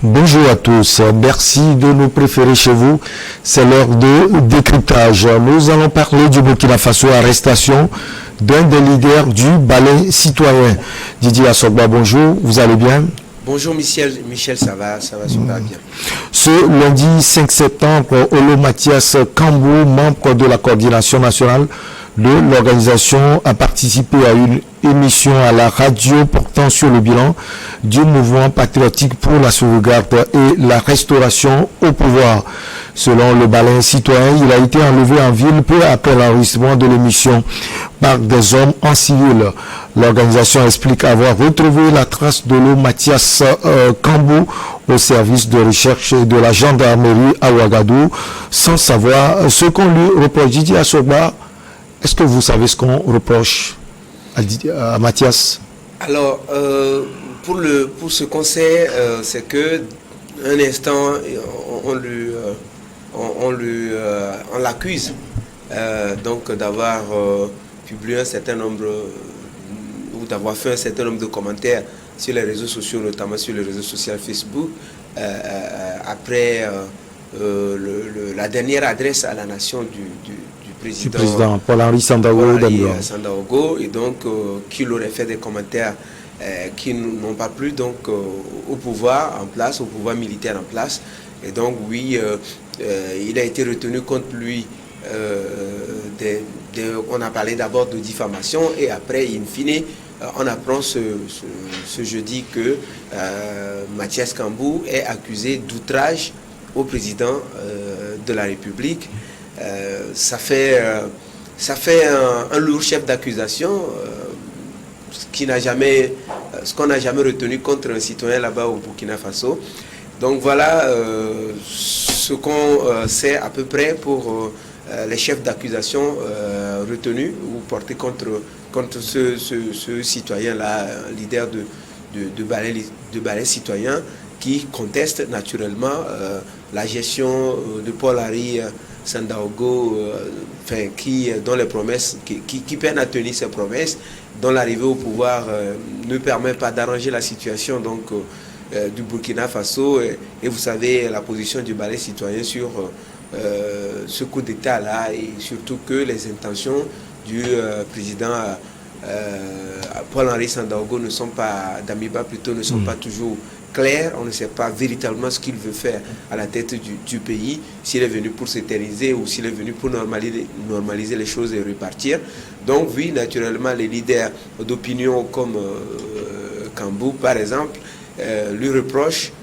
Bonjour à tous, merci de nous préférer chez vous. C'est l'heure de décryptage. Nous allons parler du Burkina Faso, arrestation d'un des leaders du balai citoyen. Didier Assogba, bonjour, vous allez bien? Bonjour Michel, ça va super bien. Ce lundi 5 septembre, Olo Mathias Kambou, membre de la coordination nationale de l'organisation, a participé à une émission à la radio portant sur le bilan du mouvement patriotique pour la sauvegarde et la restauration au pouvoir. Selon le balai citoyen, il a été enlevé en ville peu après l'enregistrement de l'émission par des hommes en civil. L'organisation explique avoir retrouvé la trace de l'eau Mathias Kambou au service de recherche de la gendarmerie à Ouagadougou sans savoir ce qu'on lui reproche. Didier Assogba, est-ce que vous savez ce qu'on reproche à Mathias? Alors, pour ce qu'on sait, c'est que un instant, on l'accuse donc d'avoir publié un certain nombre ou d'avoir fait un certain nombre de commentaires sur les réseaux sociaux, notamment sur le réseau social Facebook, après la dernière adresse à la nation du président Paul-Henri Sandaogo, et donc qu'il aurait fait des commentaires qui n'ont pas plu donc au pouvoir en place, au pouvoir militaire en place. Et donc oui, il a été retenu contre lui. On a parlé d'abord de diffamation et après, in fine, on apprend ce jeudi que Mathias Kambou est accusé d'outrage au président de la République. Ça fait un lourd chef d'accusation, ce qu'on n'a jamais retenu contre un citoyen là-bas au Burkina Faso. Donc voilà ce qu'on sait à peu près pour les chefs d'accusation retenus ou portés contre ce citoyen-là, leader de balai citoyen, qui conteste naturellement la gestion de Paul-Henri Sandaogo, dont les promesses, qui peine à tenir ses promesses, dont l'arrivée au pouvoir ne permet pas d'arranger la situation donc, du Burkina Faso. Et vous savez la position du balai citoyen sur ce coup d'État-là, et surtout que les intentions du président Paul-Henri Sandaogo d'Amiba plutôt, ne sont pas toujours clair. On ne sait pas véritablement ce qu'il veut faire à la tête du pays, s'il est venu pour s'éterniser ou s'il est venu pour normaliser les choses et repartir. Donc oui, naturellement, les leaders d'opinion comme Kambou, par exemple, lui reprochent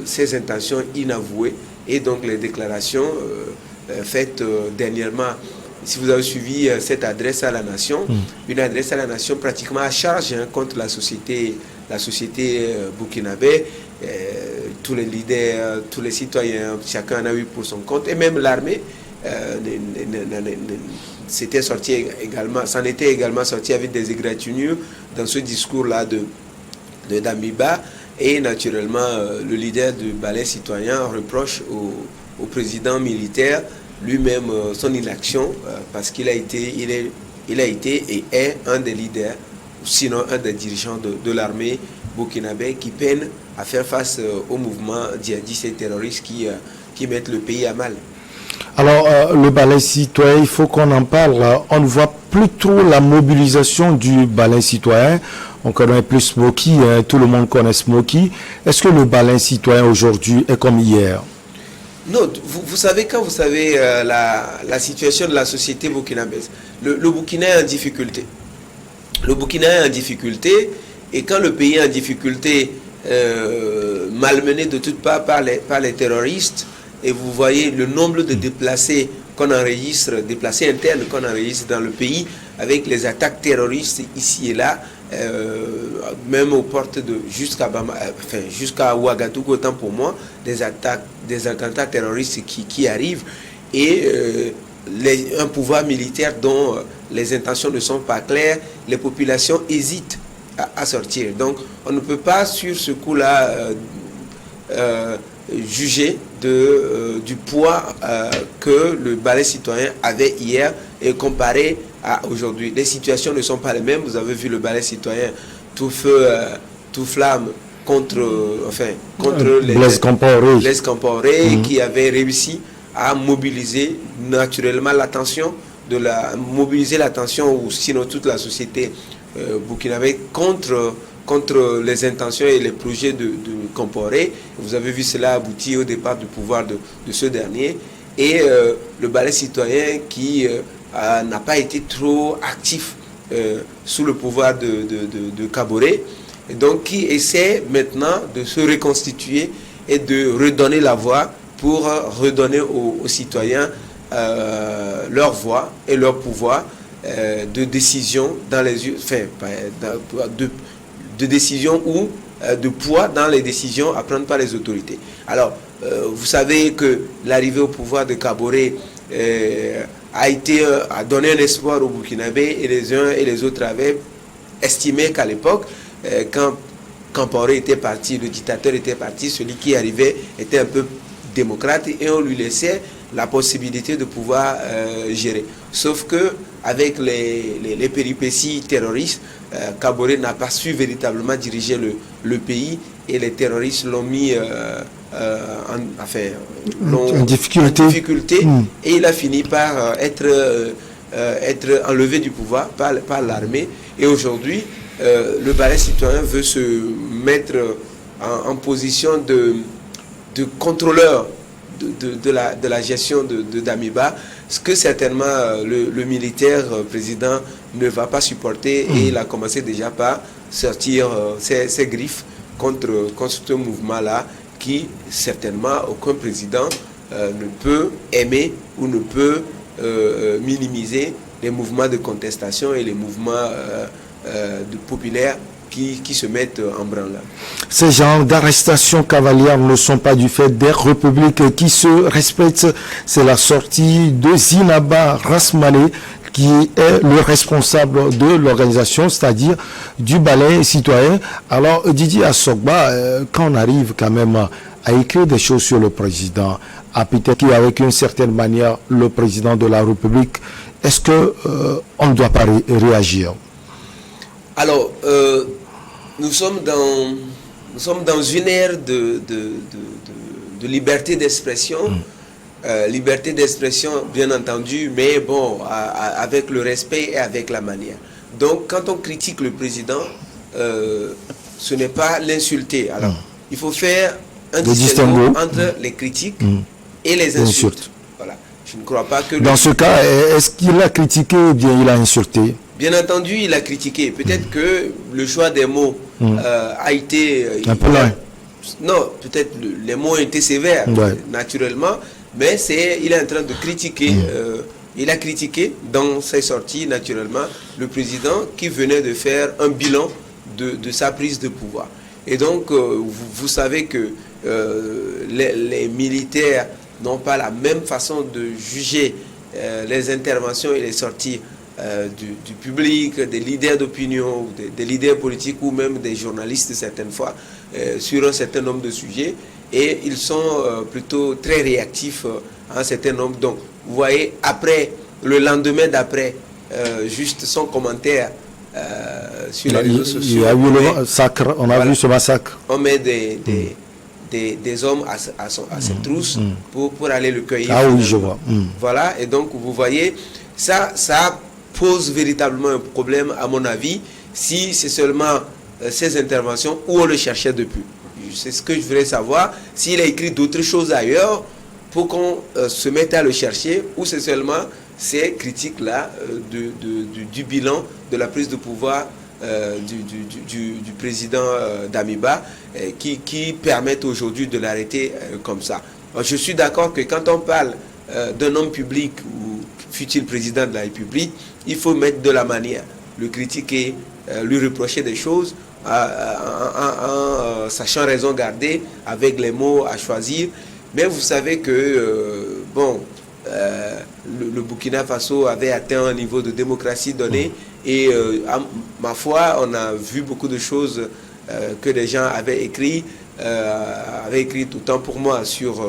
ses intentions inavouées et donc les déclarations faites dernièrement. Si vous avez suivi cette adresse à la nation, une adresse à la nation pratiquement à charge contre la société burkinabé, tous les leaders, tous les citoyens, chacun en a eu pour son compte, et même l'armée s'en était également sorti avec des égratignures dans ce discours-là de Damiba. Et naturellement, le leader du balai citoyen reproche au président militaire lui-même son inaction, parce qu'il a été et est un des leaders, sinon un des dirigeants de l'armée burkinabé, qui peine à faire face au mouvement djihadiste et terroriste qui mettent le pays à mal. Alors, le balai citoyen, il faut qu'on en parle. On ne voit plus trop la mobilisation du balai citoyen. On connaît plus Smoky, hein, tout le monde connaît Smoky. Est-ce que le balai citoyen aujourd'hui est comme hier? Non, vous savez, quand vous savez la situation de la société burkinabèse, le Burkina est en difficulté. Le Burkina est en difficulté, et quand le pays est en difficulté, malmené de toutes parts par les terroristes, et vous voyez le nombre de déplacés qu'on enregistre, déplacés internes qu'on enregistre dans le pays, avec les attaques terroristes ici et là, même aux portes jusqu'à Ouagadougou, autant pour moi, des attentats terroristes qui arrivent, et un pouvoir militaire dont les intentions ne sont pas claires, les populations hésitent à sortir. Donc on ne peut pas sur ce coup-là juger du poids que le balai citoyen avait hier et comparé à aujourd'hui. Les situations ne sont pas les mêmes. Vous avez vu le balai citoyen tout feu, tout flamme contre Blaise Compaoré, qui avait réussi à mobiliser naturellement l'attention mobiliser l'attention, ou sinon toute la société burkinabé contre les intentions et les projets de Compaoré. Vous avez vu cela aboutir au départ du pouvoir de ce dernier. Et le ballet citoyen qui n'a pas été trop actif sous le pouvoir de Kaboré, et donc qui essaie maintenant de se reconstituer et de redonner la voix pour redonner aux citoyens leur voix et leur pouvoir de décision dans les de décision ou de poids dans les décisions à prendre par les autorités. Alors, vous savez que l'arrivée au pouvoir de Kaboré a donné un espoir aux Burkinabés, et les uns et les autres avaient estimé qu'à l'époque, quand Compaoré était parti, le dictateur était parti, celui qui arrivait était un peu démocrate et on lui laissait la possibilité de pouvoir gérer. Sauf que avec les péripéties terroristes, Kaboré n'a pas su véritablement diriger le pays, et les terroristes l'ont mis en difficulté, et il a fini par être enlevé du pouvoir par l'armée. Et aujourd'hui, le ballet citoyen veut se mettre en position de contrôleur de la gestion de Damiba, ce que certainement le militaire président ne va pas supporter, et il a commencé déjà par sortir ses griffes contre ce mouvement-là, qui certainement aucun président ne peut aimer ou ne peut minimiser les mouvements de contestation et les mouvements populaires qui se mettent en branle. Ces genres d'arrestations cavalières ne sont pas du fait des républiques qui se respectent. C'est la sortie de Zinaba Rasmane, qui est le responsable de l'organisation, c'est-à-dire du ballet citoyen. Alors, Didier Assogba, quand on arrive quand même à écrire des choses sur le président, à peut-être qu'avec une certaine manière, le président de la République, est-ce qu'on ne doit pas réagir? Alors, nous sommes dans une ère de liberté d'expression. Liberté d'expression, bien entendu, mais bon, avec le respect et avec la manière. Donc, quand on critique le président, ce n'est pas l'insulter. Alors, il faut faire un distinguo entre les critiques et les insultes. Voilà. Je ne crois pas que... Dans ce cas, est-ce qu'il a critiqué ou bien il a insulté? Bien entendu, il a critiqué. Peut-être que le choix des mots a été... un peu loin. Non, peut-être les mots ont été sévères, naturellement, mais il est en train de critiquer. Il a critiqué dans ses sorties, naturellement, le président qui venait de faire un bilan de sa prise de pouvoir. Et donc, vous savez que les militaires n'ont pas la même façon de juger les interventions et les sorties du public, des leaders d'opinion, des leaders politiques ou même des journalistes certaines fois sur un certain nombre de sujets, et ils sont plutôt très réactifs à un certain nombre. Donc vous voyez, après, le lendemain d'après, juste son commentaire sur les réseaux sociaux. Il y a eu le massacre, on a vu ce massacre. On met des hommes à ses trousses pour aller le cueillir. Ah oui, je vois. Voilà, et donc vous voyez, ça pose véritablement un problème, à mon avis, si c'est seulement ces interventions où on le cherchait depuis. C'est ce que je voudrais savoir, s'il a écrit d'autres choses ailleurs pour qu'on se mette à le chercher, ou c'est seulement ces critiques-là du bilan de la prise de pouvoir du président Damiba qui permettent aujourd'hui de l'arrêter comme ça. Alors, je suis d'accord que quand on parle d'un homme public ou fut-il président de la République, il faut mettre de la manière, le critiquer, lui reprocher des choses en sachant raison garder, avec les mots à choisir. Mais vous savez que le Burkina Faso avait atteint un niveau de démocratie donné, et à ma foi, on a vu beaucoup de choses que des gens avaient écrit autant pour moi sur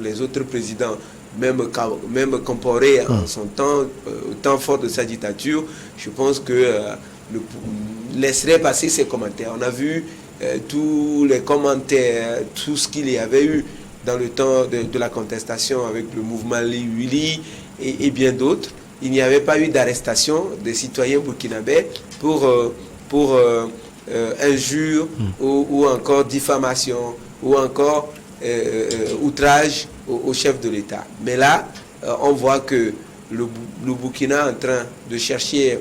les autres présidents. Même Compaoré en son temps, au temps fort de sa dictature, je pense que laisserait passer ses commentaires. On a vu tous les commentaires, tout ce qu'il y avait eu dans le temps de la contestation avec le mouvement Liwili et bien d'autres, il n'y avait pas eu d'arrestation des citoyens burkinabés pour injure ou encore diffamation ou encore outrage au chef de l'État. Mais là, on voit que le Burkina est en train de chercher,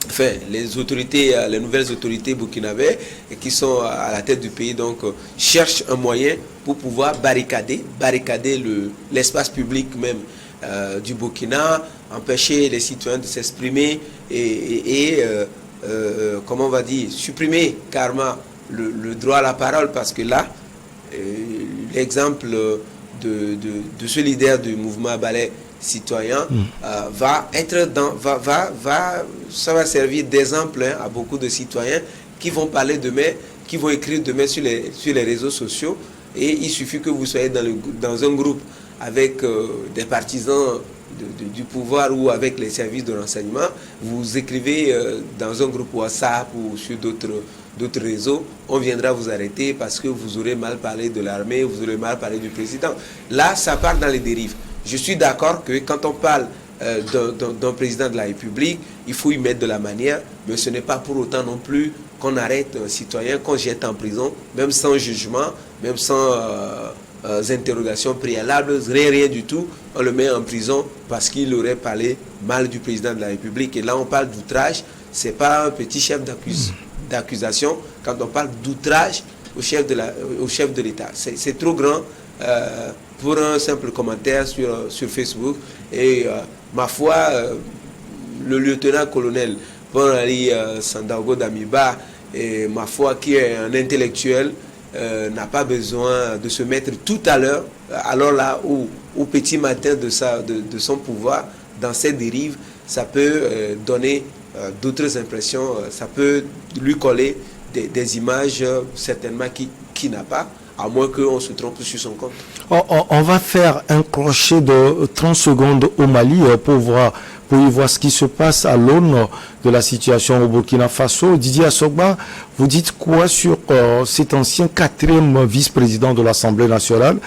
enfin, les nouvelles autorités burkinabées qui sont à la tête du pays, donc cherchent un moyen pour pouvoir barricader l'espace public même du Burkina, empêcher les citoyens de s'exprimer et comment on va dire, supprimer carrément le droit à la parole, parce que là, l'exemple de ce leader du mouvement Balai citoyen ça va servir d'exemple à beaucoup de citoyens qui vont parler demain, qui vont écrire demain sur les réseaux sociaux, et il suffit que vous soyez dans un groupe avec des partisans du pouvoir ou avec les services de renseignement, vous écrivez dans un groupe WhatsApp ou sur d'autres réseaux, on viendra vous arrêter parce que vous aurez mal parlé de l'armée, vous aurez mal parlé du président. Là, ça part dans les dérives. Je suis d'accord que quand on parle d'un président de la République, il faut y mettre de la manière, mais ce n'est pas pour autant non plus qu'on arrête un citoyen, qu'on jette en prison, même sans jugement, même sans interrogations préalables, rien du tout. On le met en prison parce qu'il aurait parlé mal du président de la République. Et là, on parle d'outrage. Ce n'est pas un petit chef d'accusation. Quand on parle d'outrage au chef de l'État, c'est trop grand pour un simple commentaire sur Facebook. Et ma foi, le lieutenant-colonel Paul-Henri Sandaogo Damiba, ma foi, qui est un intellectuel, n'a pas besoin de se mettre tout à l'heure, alors là où au petit matin de son pouvoir, dans cette dérive, ça peut donner d'autres impressions, ça peut lui coller des images certainement qu'il n'a pas, à moins qu'on se trompe sur son compte. On va faire un crochet de 30 secondes au Mali pour y voir ce qui se passe à l'aune de la situation au Burkina Faso. Didier Assogba, vous dites quoi sur cet ancien 4e vice-président de l'Assemblée nationale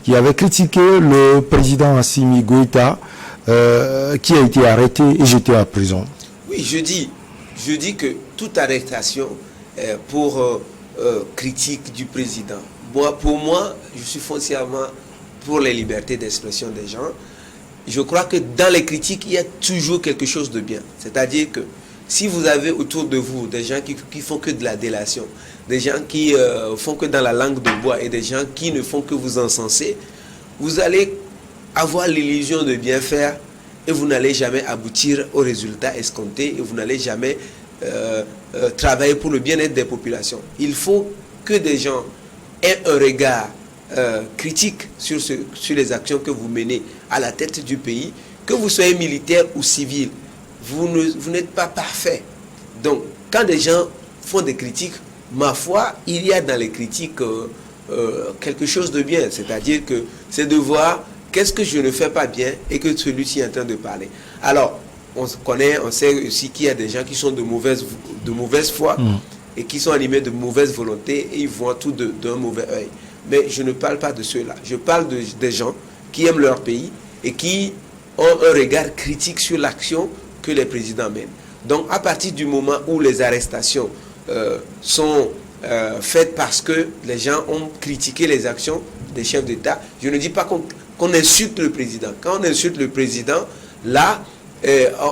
qui avait critiqué le président Assimi Goïta qui a été arrêté et jeté en prison? Oui, je dis que toute arrestation pour critique du président, pour moi, je suis foncièrement pour les libertés d'expression des gens. Je crois que dans les critiques, il y a toujours quelque chose de bien. C'est-à-dire que si vous avez autour de vous des gens qui font que de la délation, des gens qui font que dans la langue de bois et des gens qui ne font que vous encenser, vous allez avoir l'illusion de bien faire et vous n'allez jamais aboutir aux résultats escomptés et vous n'allez jamais travailler pour le bien-être des populations. Il faut que des gens aient un regard critique sur les actions que vous menez à la tête du pays, que vous soyez militaire ou civil. Vous n'êtes pas parfait. Donc, quand des gens font des critiques, ma foi, il y a dans les critiques quelque chose de bien. C'est-à-dire que c'est de voir qu'est-ce que je ne fais pas bien et que celui-ci est en train de parler. Alors, on sait aussi qu'il y a des gens qui sont de mauvaise foi et qui sont animés de mauvaise volonté et ils voient tout d'un mauvais œil. Mais je ne parle pas de ceux-là. Je parle des gens qui aiment leur pays et qui ont un regard critique sur l'action que les présidents mènent. Donc, à partir du moment où les arrestations sont faites parce que les gens ont critiqué les actions des chefs d'État, je ne dis pas qu'on insulte le président. Quand on insulte le président, là,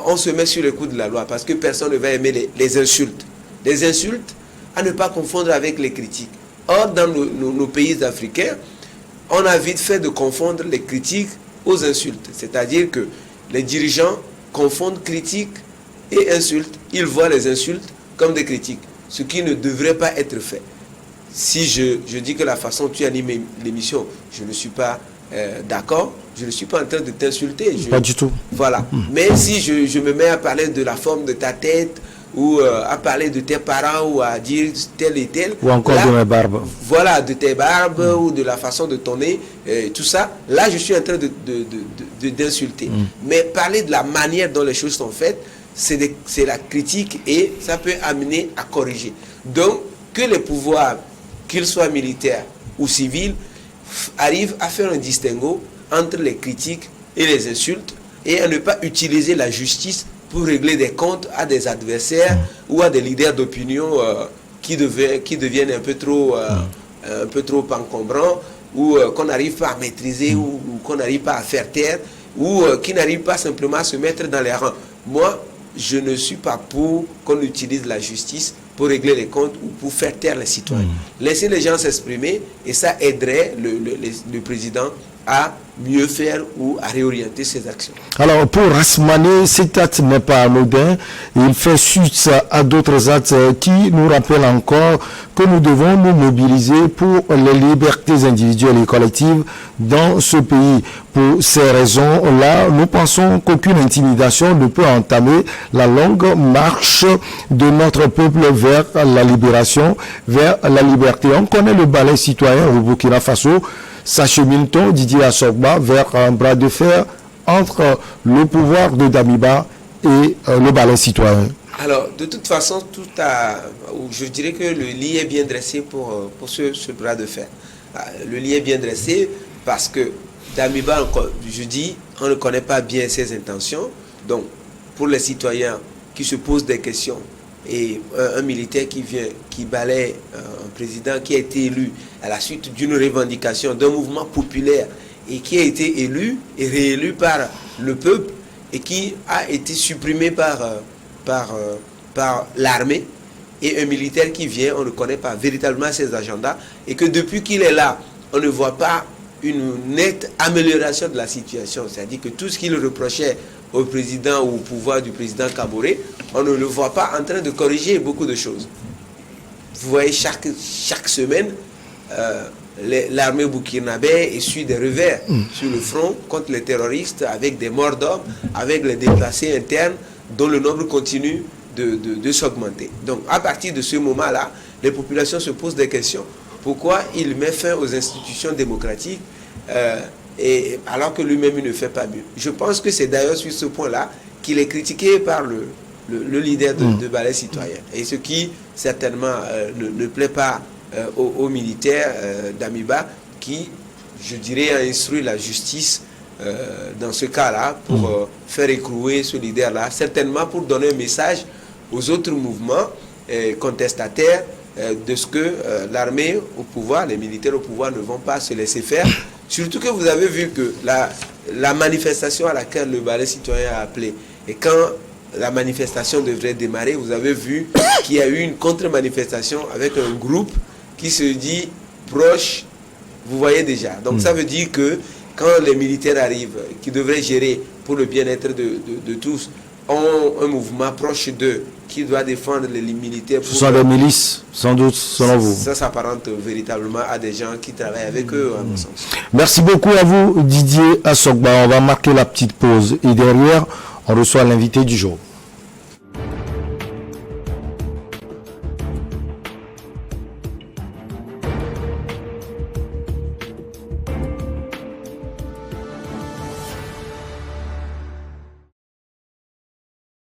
on se met sur le coup de la loi parce que personne ne va aimer les insultes. Les insultes, à ne pas confondre avec les critiques. Or, dans nos pays africains, on a vite fait de confondre les critiques aux insultes. C'est-à-dire que les dirigeants confondent critiques et insultes. Ils voient les insultes comme des critiques, ce qui ne devrait pas être fait. Si je dis que la façon dont tu animes l'émission, je ne suis pas d'accord, je ne suis pas en train de t'insulter. Pas du tout. Voilà. Mais si je me mets à parler de la forme de ta tête, ou à parler de tes parents, ou à dire tel et tel. Ou encore là, de mes barbes. Voilà, de tes barbes, ou de la façon de ton nez, tout ça. Là, je suis en train d'insulter. Mais parler de la manière dont les choses sont faites, c'est la critique et ça peut amener à corriger. Donc, que les pouvoirs, qu'ils soient militaires ou civils, arrivent à faire un distinguo entre les critiques et les insultes et à ne pas utiliser la justice pour régler des comptes à des adversaires ou à des leaders d'opinion qui deviennent un peu trop encombrants ou qu'on n'arrive pas à maîtriser ou qu'on n'arrive pas à faire taire ou qui n'arrivent pas simplement à se mettre dans les rangs. Moi, je ne suis pas pour qu'on utilise la justice pour régler les comptes ou pour faire taire les citoyens. Laisser les gens s'exprimer et ça aiderait le président à mieux faire ou à réorienter ses actions. Alors pour Rasmane, cet acte n'est pas anodin. Il fait suite à d'autres actes qui nous rappellent encore que nous devons nous mobiliser pour les libertés individuelles et collectives dans ce pays. Pour ces raisons-là, nous pensons qu'aucune intimidation ne peut entamer la longue marche de notre peuple vers la libération, vers la liberté. On connaît le balai citoyen au Burkina Faso. S'achemine-t-on, Didier Assogba, vers un bras de fer entre le pouvoir de Damiba et le balai citoyen? Alors, de toute façon, je dirais que le lit est bien dressé pour ce bras de fer. Le lit est bien dressé parce que Damiba, je dis, on ne connaît pas bien ses intentions. Donc, pour les citoyens qui se posent des questions, et un militaire qui balaie un président qui a été élu à la suite d'une revendication d'un mouvement populaire et qui a été élu et réélu par le peuple et qui a été supprimé par l'armée, et un militaire qui vient, on ne connaît pas véritablement ses agendas, et que depuis qu'il est là, on ne voit pas une nette amélioration de la situation. C'est-à-dire que tout ce qu'il reprochait au président ou au pouvoir du président Kaboré, on ne le voit pas en train de corriger beaucoup de choses. Vous voyez, chaque semaine, l'armée burkinabé essuie des revers sur le front contre les terroristes, avec des morts d'hommes, avec les déplacés internes, dont le nombre continue de s'augmenter. Donc, à partir de ce moment-là, les populations se posent des questions. Pourquoi il met fin aux institutions démocratiques alors que lui-même il ne fait pas mieux? Je pense que c'est d'ailleurs sur ce point-là qu'il est critiqué par le leader de balai citoyen. Et ce qui certainement ne plaît pas aux militaires d'Amiba qui, je dirais, a instruit la justice dans ce cas-là pour faire écrouer ce leader-là, certainement pour donner un message aux autres mouvements contestataires de ce que l'armée au pouvoir, les militaires au pouvoir ne vont pas se laisser faire. Surtout que vous avez vu que la manifestation à laquelle le balai citoyen a appelé, et quand la manifestation devrait démarrer, vous avez vu qu'il y a eu une contre-manifestation avec un groupe qui se dit proche, vous voyez déjà. Donc ça veut dire que quand les militaires arrivent, qui devraient gérer pour le bien-être de tous, ont un mouvement proche d'eux qui doit défendre les militaires. Ce sont des milices, sans doute, selon vous. Ça s'apparente véritablement à des gens qui travaillent avec eux, à mon sens. Merci beaucoup à vous, Didier Assogba. On va marquer la petite pause. Et derrière, on reçoit l'invité du jour.